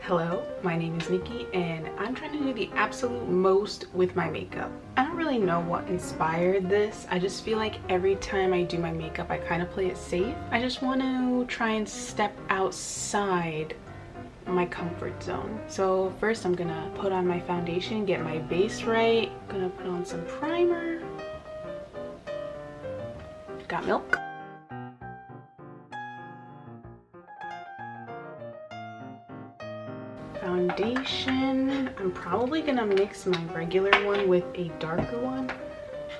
Hello, my name is Nikki and I'm trying to do the absolute most with my makeup. I don't really know what inspired this. I just feel like every time I do my makeup, I kind of play it safe. I just want to try and step outside my comfort zone. So first I'm gonna put on my foundation, get my base right. I'm gonna put on some primer. Got milk. Foundation. I'm probably gonna mix my regular one with a darker one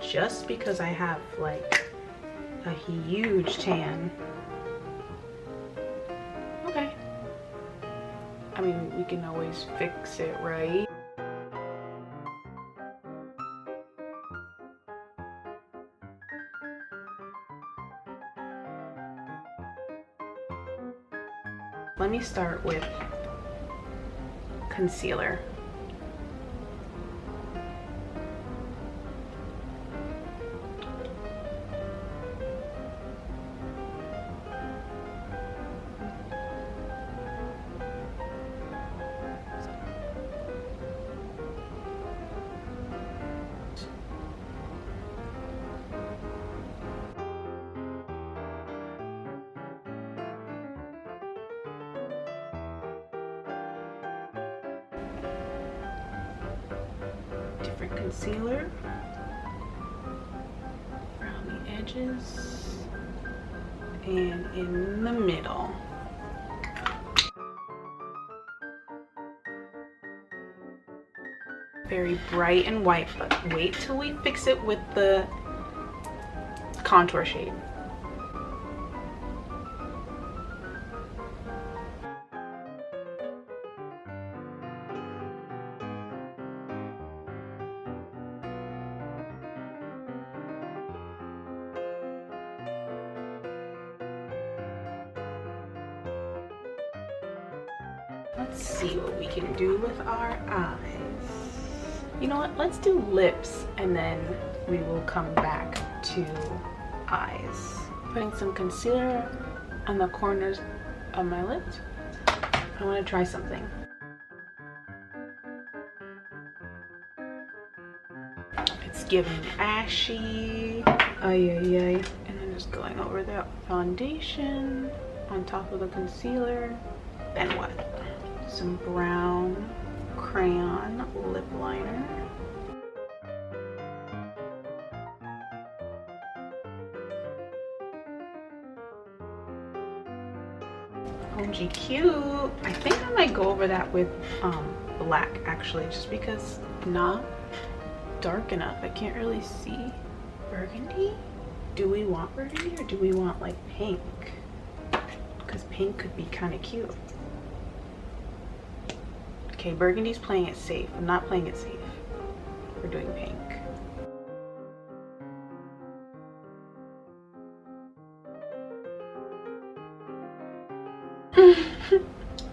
just because I have like a huge tan. Okay. I mean, we can always fix it, right? Let me start with concealer. Different concealer around the edges and in the middle. Very bright and white, but wait till we fix it with the contour shade. Let's see what we can do with our eyes. You know what? Let's do lips and then we will come back to eyes. Putting some concealer on the corners of my lips. I want to try something. It's giving ashy. Ay, ay, ay. And then just going over the foundation on top of the concealer. Then what? Some brown crayon lip liner. OMG cute. I think I might go over that with black actually, just because not dark enough. I can't really see. Burgundy? Do we want burgundy or do we want like pink? Because pink could be kind of cute. Okay, burgundy's playing it safe. I'm not playing it safe. We're doing pink.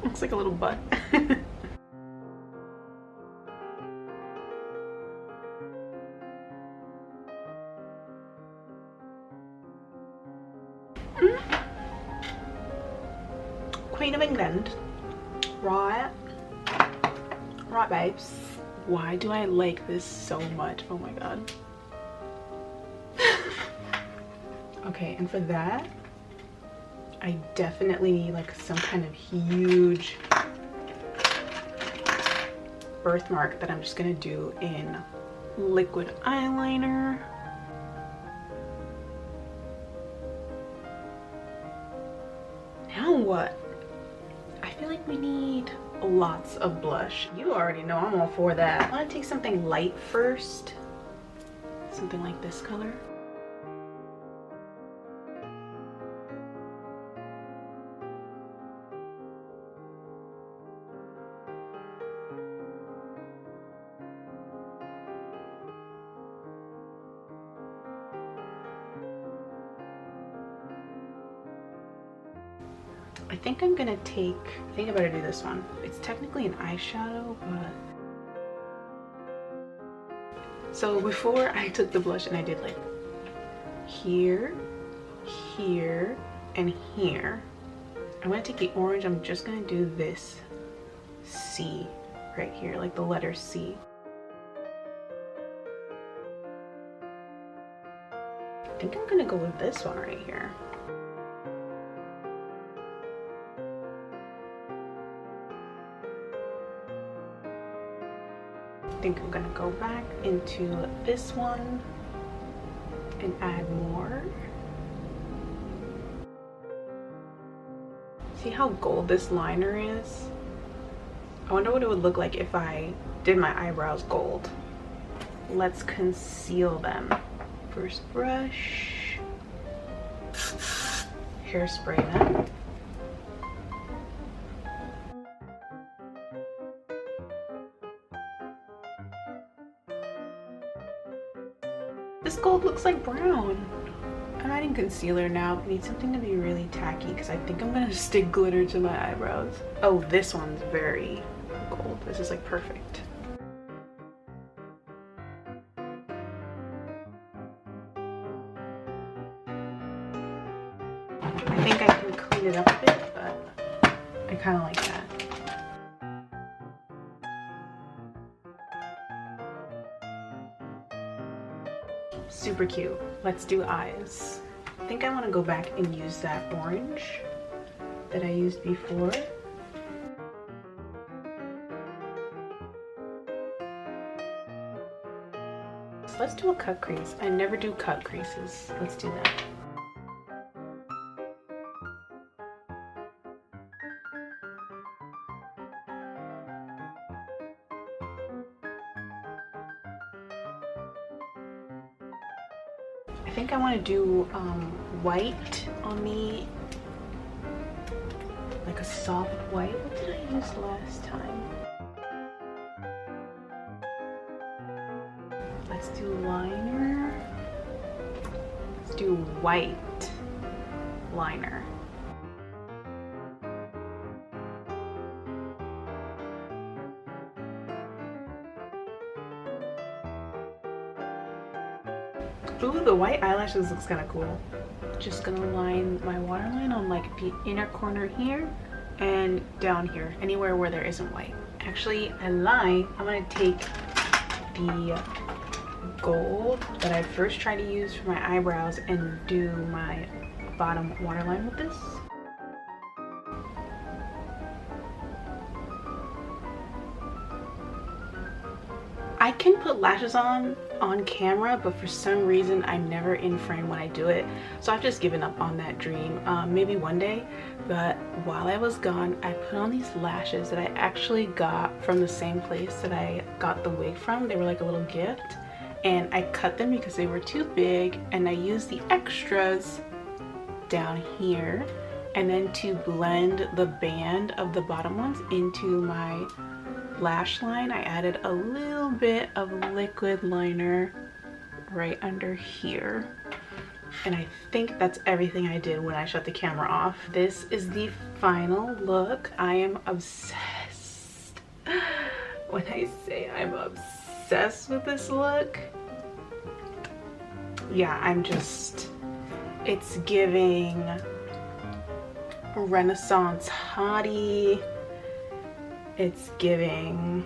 Looks like a little butt. Queen of England. Right. Right, babes. Why do I like this so much? Oh my god. Okay, and for that, I definitely need like some kind of huge birthmark that I'm just gonna do in liquid eyeliner. Now what? I feel like we need lots of blush. You already know I'm all for that. I want to take something light first. Something like this color. I think I'm gonna take, I think I better do this one. It's technically an eyeshadow, but... So before I took the blush and I did like here, here, and here. I'm gonna take the orange, I'm just gonna do this C right here, like the letter C. I think I'm gonna go with this one right here. I think I'm gonna go back into this one and add more. See how gold this liner is? I wonder what it would look like if I did my eyebrows gold. Let's conceal them. First brush, hairspray them. This gold looks like brown. I'm adding concealer now. I need something to be really tacky because I think I'm gonna stick glitter to my eyebrows. Oh, this one's very gold. This is like perfect. I think I can clean it up a bit, but I kind of like that. Super cute. Let's do eyes. I think I want to go back and use that orange that I used before. So let's do a cut crease. I never do cut creases. Let's do that. I think I want to do white on the, like a soft white. What did I use last time? Let's do liner. Let's do white liner. Ooh, the white eyelashes looks kind of cool. Just gonna line my waterline on like the inner corner here and down here, anywhere where there isn't white. Actually, I lied. I'm gonna take the gold that I first tried to use for my eyebrows and do my bottom waterline with this. I can put lashes on camera, but for some reason I'm never in frame when I do it, so I've just given up on that dream. Maybe one day. But while I was gone, I put on these lashes that I actually got from the same place that I got the wig from. They were like a little gift, and I cut them because they were too big, and I used the extras down here, and then to blend the band of the bottom ones into my lash line, I added a little bit of liquid liner right under here. And I think that's everything I did when I shut the camera off. This is the final look. I am obsessed. When I say I'm obsessed with this look, yeah, I'm just, it's giving Renaissance hottie. It's giving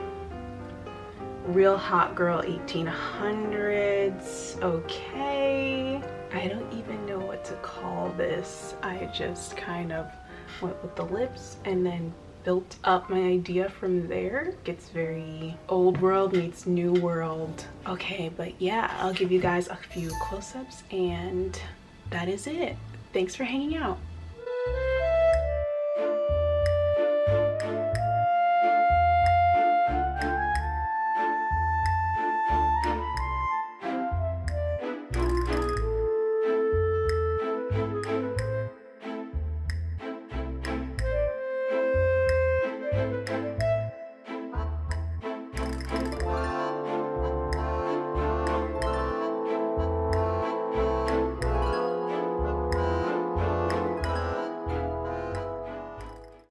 real hot girl 1800s. Okay, I don't even know what to call this. I just kind of went with the lips and then built up my idea from there. It's very old world meets new world. Okay, but yeah, I'll give you guys a few close-ups and that is it. Thanks for hanging out.